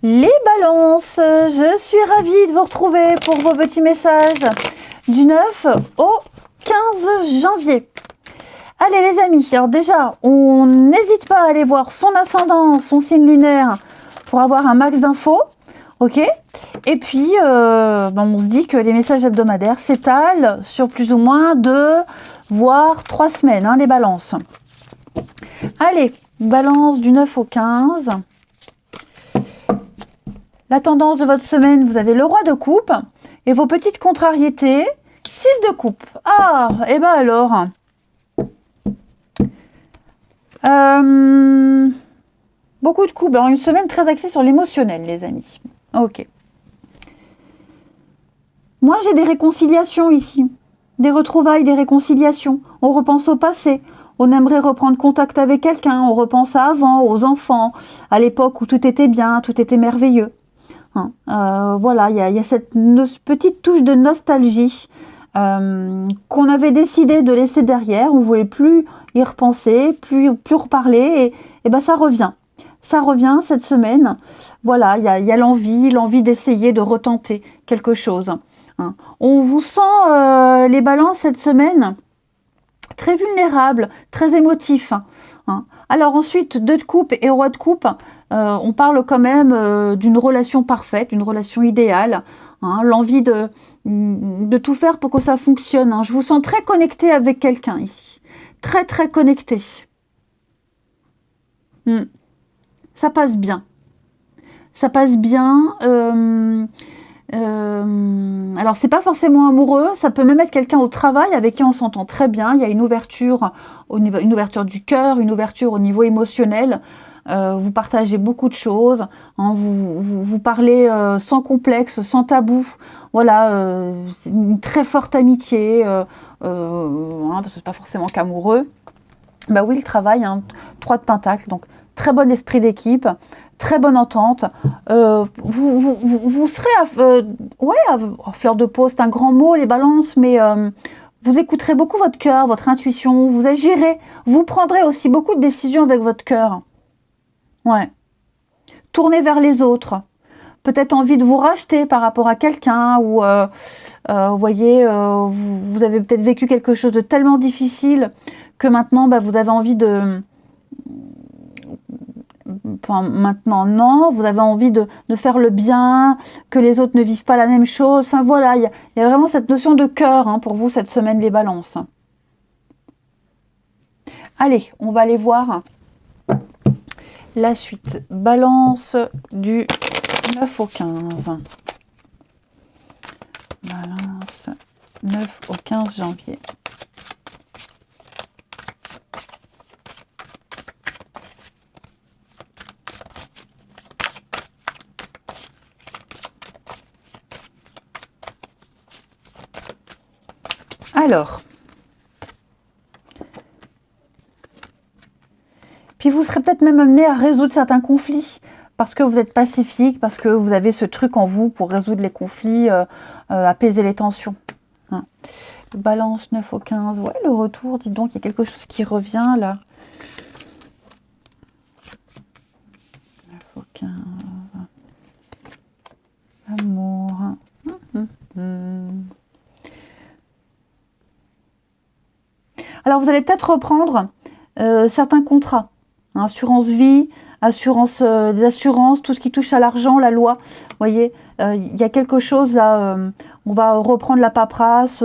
Les balances, je suis ravie de vous retrouver pour vos petits messages du 9 au 15 janvier. Allez les amis, alors déjà, on n'hésite pas à aller voir son ascendant, son signe lunaire pour avoir un max d'infos, ok? Et puis, on se dit que les messages hebdomadaires s'étalent sur plus ou moins 2 voire 3 semaines, les balances. Allez, balance du 9 au 15. La tendance de votre semaine, vous avez le roi de coupe et vos petites contrariétés, 6 de coupe. Ah, et ben alors. Beaucoup de coupe. Alors, une semaine très axée sur l'émotionnel, les amis. Ok. Moi, j'ai des réconciliations ici. Des retrouvailles, des réconciliations. On repense au passé. On aimerait reprendre contact avec quelqu'un. On repense à avant, aux enfants, à l'époque où tout était bien, tout était merveilleux. Voilà, il y a cette petite touche de nostalgie qu'on avait décidé de laisser derrière. On ne voulait plus y repenser, plus reparler, et ben ça revient. Ça revient cette semaine. Voilà, il y a l'envie d'essayer de retenter quelque chose. On vous sent les balances cette semaine très vulnérables, très émotifs. Alors ensuite, 2 de coupe et roi de coupe, on parle quand même d'une relation parfaite, d'une relation idéale, l'envie de tout faire pour que ça fonctionne. Je vous sens très connecté avec quelqu'un ici, très très connecté. Ça passe bien. Ça passe bien. Alors c'est pas forcément amoureux, ça peut même être quelqu'un au travail avec qui on s'entend très bien. Il y a une ouverture du cœur, une ouverture au niveau émotionnel. Vous partagez beaucoup de choses, vous parlez sans complexe, sans tabou. Voilà, c'est une très forte amitié, parce que c'est pas forcément qu'amoureux. Bah oui, le travail, 3 de pentacle, donc très bon esprit d'équipe. Très bonne entente. Vous serez à fleur de peau, c'est un grand mot, les balances, mais vous écouterez beaucoup votre cœur, votre intuition, vous agirez, vous prendrez aussi beaucoup de décisions avec votre cœur. Ouais. Tournez vers les autres. Peut-être envie de vous racheter par rapport à quelqu'un, ou vous voyez, vous avez peut-être vécu quelque chose de tellement difficile que maintenant, vous avez envie de... Enfin, maintenant, non, vous avez envie de faire le bien, que les autres ne vivent pas la même chose. Enfin, voilà, il y a vraiment cette notion de cœur pour vous cette semaine, les balances. Allez, on va aller voir la suite. Balance du 9 au 15. Balance 9 au 15 janvier. Alors, puis vous serez peut-être même amené à résoudre certains conflits parce que vous êtes pacifique, parce que vous avez ce truc en vous pour résoudre les conflits, apaiser les tensions. Balance 9 au 15, ouais, le retour, dis donc, il y a quelque chose qui revient là. 9 au 15, amour. Alors, vous allez peut-être reprendre certains contrats. Assurance vie, des assurances, tout ce qui touche à l'argent, la loi. Vous voyez, il y a quelque chose là, on va reprendre la paperasse,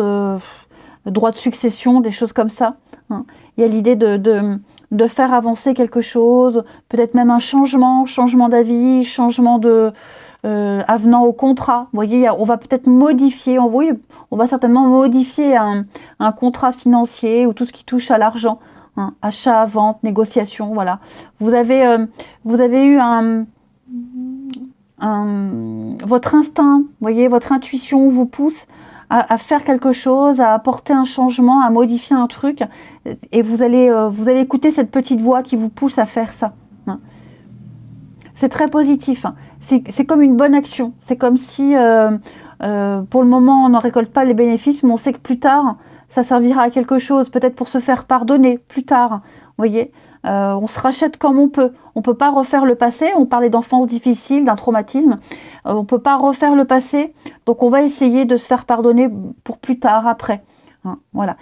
droit de succession, des choses comme ça. Il y a l'idée de faire avancer quelque chose, peut-être même un changement d'avis, changement avenant au contrat. Vous voyez, on va peut-être modifier, on va certainement modifier un contrat financier ou tout ce qui touche à l'argent. Achat, vente, négociation, voilà. Vous avez eu votre instinct, vous voyez, votre intuition vous pousse à faire quelque chose, à apporter un changement, à modifier un truc, et vous allez écouter cette petite voix qui vous pousse à faire ça. C'est très positif. C'est comme une bonne action. C'est comme si, pour le moment, on n'en récolte pas les bénéfices, mais on sait que plus tard, ça servira à quelque chose, peut-être pour se faire pardonner plus tard. Vous voyez, On se rachète comme on peut. On peut pas refaire le passé. On parlait d'enfance difficile, d'un traumatisme. On peut pas refaire le passé. Donc on va essayer de se faire pardonner pour plus tard, après. Hein, voilà.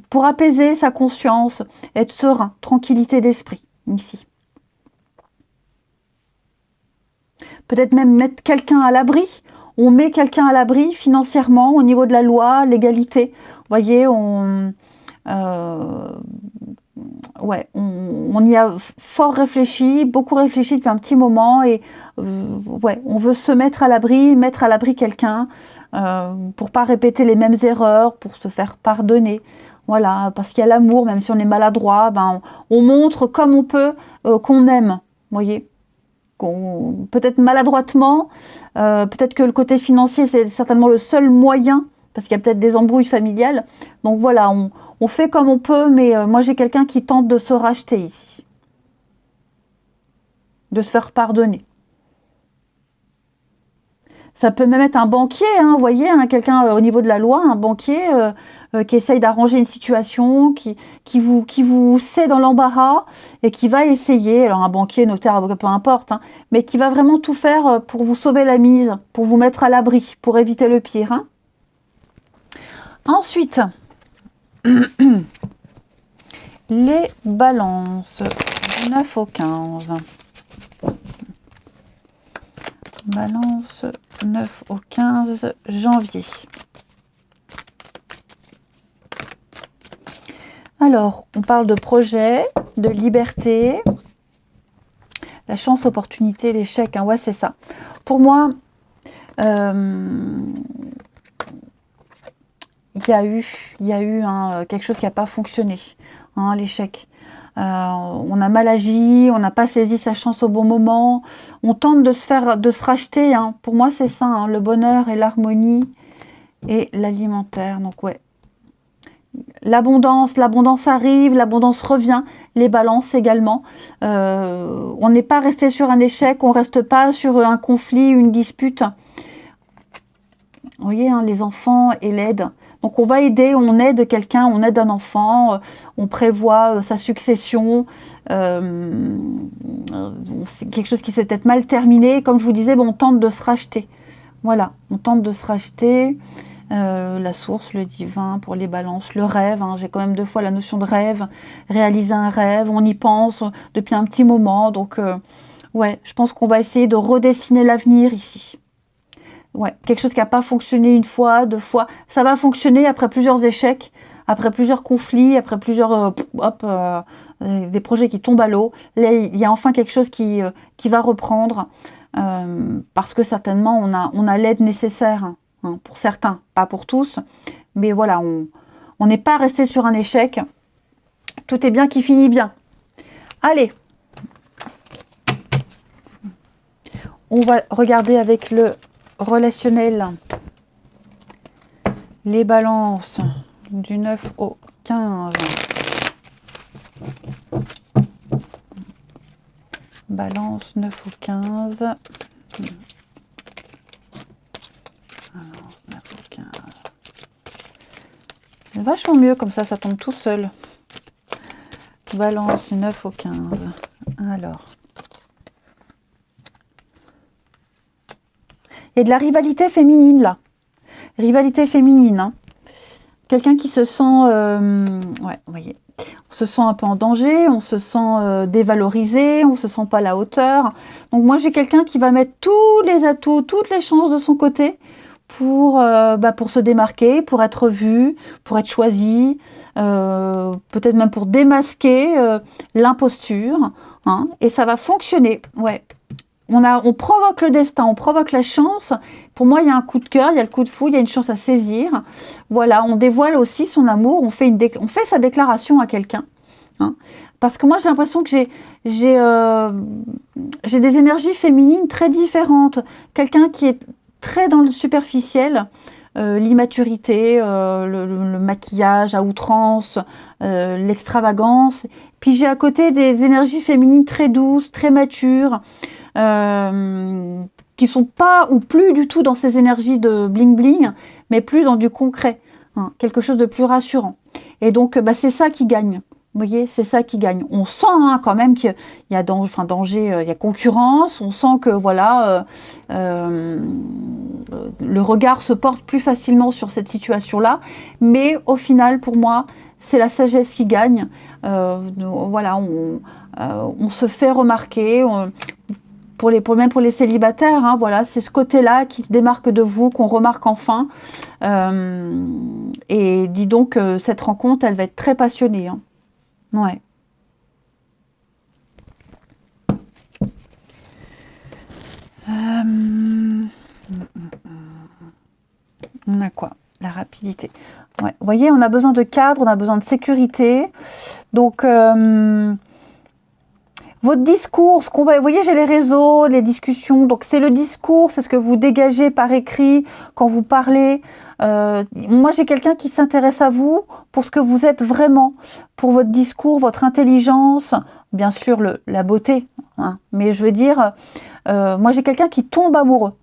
Pour apaiser sa conscience, être serein, tranquillité d'esprit, ici. Peut-être même mettre quelqu'un à l'abri. On met quelqu'un à l'abri financièrement au niveau de la loi, l'égalité. Vous voyez, on y a fort réfléchi, beaucoup réfléchi depuis un petit moment et on veut se mettre à l'abri quelqu'un pour pas répéter les mêmes erreurs, pour se faire pardonner. Voilà, parce qu'il y a l'amour, même si on est maladroit, on montre comme on peut qu'on aime, vous voyez. Peut-être maladroitement, peut-être que le côté financier c'est certainement le seul moyen, parce qu'il y a peut-être des embrouilles familiales. Donc voilà, on fait comme on peut, mais moi j'ai quelqu'un qui tente de se racheter ici, de se faire pardonner. Ça peut même être un banquier, hein, vous voyez, hein, quelqu'un au niveau de la loi, un banquier qui essaye d'arranger une situation, qui vous sait dans l'embarras et qui va essayer, alors un banquier, notaire, avocat, peu importe, hein, mais qui va vraiment tout faire pour vous sauver la mise, pour vous mettre à l'abri, pour éviter le pire. Hein. Ensuite, les balances du 9 au 15. Balance 9 au 15 janvier. Alors, on parle de projet, de liberté, la chance, opportunité, l'échec. Hein, ouais, c'est ça. Pour moi, il y a eu quelque chose qui n'a pas fonctionné, hein, l'échec. On a mal agi, on n'a pas saisi sa chance au bon moment, on tente de se racheter. Hein. Pour moi, c'est ça, hein, le bonheur et l'harmonie et l'alimentaire. Donc ouais, l'abondance arrive, l'abondance revient, les balances également. On n'est pas resté sur un échec, on reste pas sur un conflit, une dispute. Vous voyez, hein, les enfants et l'aide. Donc on va aider, on aide quelqu'un, on aide un enfant, on prévoit sa succession. C'est quelque chose qui s'est peut-être mal terminé. Comme je vous disais, on tente de se racheter. Voilà, on tente de se racheter. La source, le divin pour les balances, le rêve. Hein, j'ai quand même 2 fois la notion de rêve. Réaliser un rêve, on y pense depuis un petit moment. Donc ouais, je pense qu'on va essayer de redessiner l'avenir ici. Ouais, quelque chose qui n'a pas fonctionné 1 fois, 2 fois. Ça va fonctionner après plusieurs échecs, après plusieurs conflits, après plusieurs des projets qui tombent à l'eau. Là, il y a enfin quelque chose qui va reprendre parce que certainement on a l'aide nécessaire, hein, pour certains, pas pour tous. Mais voilà, on n'est pas resté sur un échec. Tout est bien qui finit bien. Allez, on va regarder avec le relationnel, les balances du 9 au 15. Balance 9 au 15. Balance 9 au 15. C'est vachement mieux comme ça tombe tout seul. Balance 9 au 15. Alors. Il y a de la rivalité féminine là. Rivalité féminine. Hein. Quelqu'un qui se sent... ouais, vous voyez. On se sent un peu en danger, on se sent dévalorisé, on se sent pas à la hauteur. Donc moi j'ai quelqu'un qui va mettre tous les atouts, toutes les chances de son côté pour se démarquer, pour être vu, pour être choisi, peut-être même pour démasquer l'imposture. Hein, et ça va fonctionner. Ouais. On provoque le destin, on provoque la chance. Pour moi, il y a un coup de cœur, il y a le coup de fou, il y a une chance à saisir. Voilà, on dévoile aussi son amour, on fait sa déclaration à quelqu'un. Hein. Parce que moi, j'ai l'impression que j'ai des énergies féminines très différentes. Quelqu'un qui est très dans le superficiel, l'immaturité, le maquillage à outrance, l'extravagance. Puis j'ai à côté des énergies féminines très douces, très matures, qui sont pas ou plus du tout dans ces énergies de bling bling, mais plus dans du concret, hein, quelque chose de plus rassurant. Et donc c'est ça qui gagne. Vous voyez, c'est ça qui gagne. On sent quand même qu'il y a danger, il y a concurrence. On sent que voilà, le regard se porte plus facilement sur cette situation-là. Mais au final, pour moi, c'est la sagesse qui gagne. Voilà, on se fait remarquer. Même pour les célibataires, hein, voilà, c'est ce côté-là qui se démarque de vous, qu'on remarque enfin. Et dis donc, cette rencontre, elle va être très passionnée. Hein. Ouais. On a quoi? La rapidité. Ouais. Vous voyez, on a besoin de cadre, on a besoin de sécurité. Donc, votre discours, vous voyez, j'ai les réseaux, les discussions. Donc, c'est le discours, c'est ce que vous dégagez par écrit quand vous parlez. Moi, j'ai quelqu'un qui s'intéresse à vous pour ce que vous êtes vraiment, pour votre discours, votre intelligence, bien sûr la beauté. Hein, mais je veux dire, moi, j'ai quelqu'un qui tombe amoureux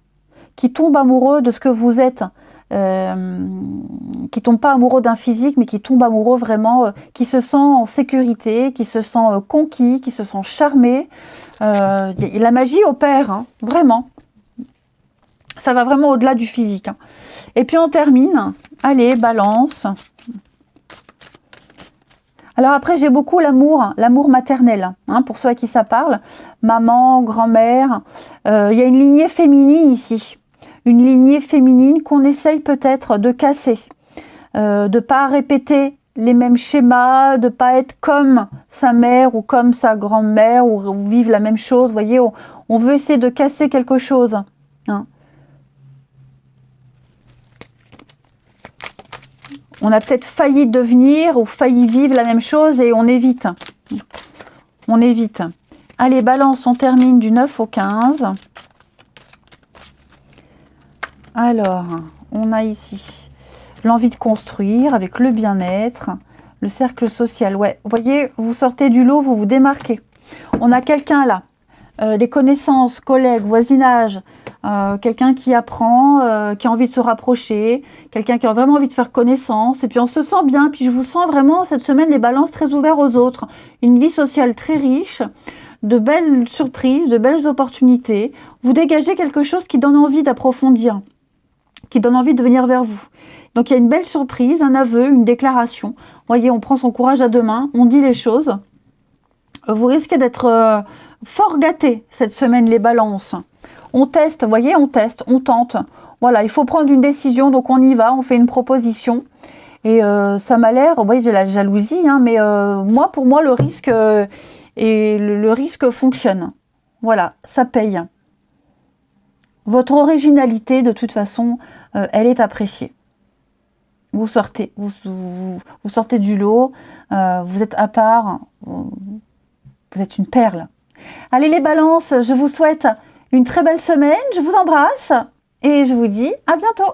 de ce que vous êtes. Qui tombe pas amoureux d'un physique, mais qui tombe amoureux vraiment, qui se sent en sécurité, qui se sent conquis, qui se sent charmé. La magie opère, hein, vraiment. Ça va vraiment au-delà du physique. Hein. Et puis on termine. Allez, balance. Alors après, j'ai beaucoup l'amour maternel, hein, pour ceux à qui ça parle. Maman, grand-mère. Il y a une lignée féminine ici. Une lignée féminine qu'on essaye peut-être de casser. De pas répéter les mêmes schémas, de pas être comme sa mère ou comme sa grand-mère ou vivre la même chose. Vous voyez, on veut essayer de casser quelque chose. Hein. On a peut-être failli devenir ou failli vivre la même chose et on évite. On évite. Allez, balance, on termine du 9 au 15. Alors, on a ici l'envie de construire avec le bien-être, le cercle social. Ouais, vous voyez, vous sortez du lot, vous vous démarquez. On a quelqu'un là, des connaissances, collègues, voisinage, quelqu'un qui apprend, qui a envie de se rapprocher, quelqu'un qui a vraiment envie de faire connaissance, et puis on se sent bien, puis je vous sens vraiment cette semaine les balances très ouverts aux autres, une vie sociale très riche, de belles surprises, de belles opportunités, vous dégagez quelque chose qui donne envie d'approfondir, qui donne envie de venir vers vous. Donc il y a une belle surprise, un aveu, une déclaration, vous voyez, on prend son courage à deux mains, on dit les choses, vous risquez d'être fort gâtés cette semaine les balances. On teste, vous voyez, on teste, on tente. Voilà, il faut prendre une décision, donc on y va, on fait une proposition. Et ça m'a l'air, vous voyez, j'ai la jalousie, hein, mais pour moi, le risque, le risque fonctionne. Voilà, ça paye. Votre originalité, de toute façon, elle est appréciée. Vous sortez, vous sortez du lot, vous êtes à part, vous êtes une perle. Allez les balances, je vous souhaite une très belle semaine, je vous embrasse et je vous dis à bientôt.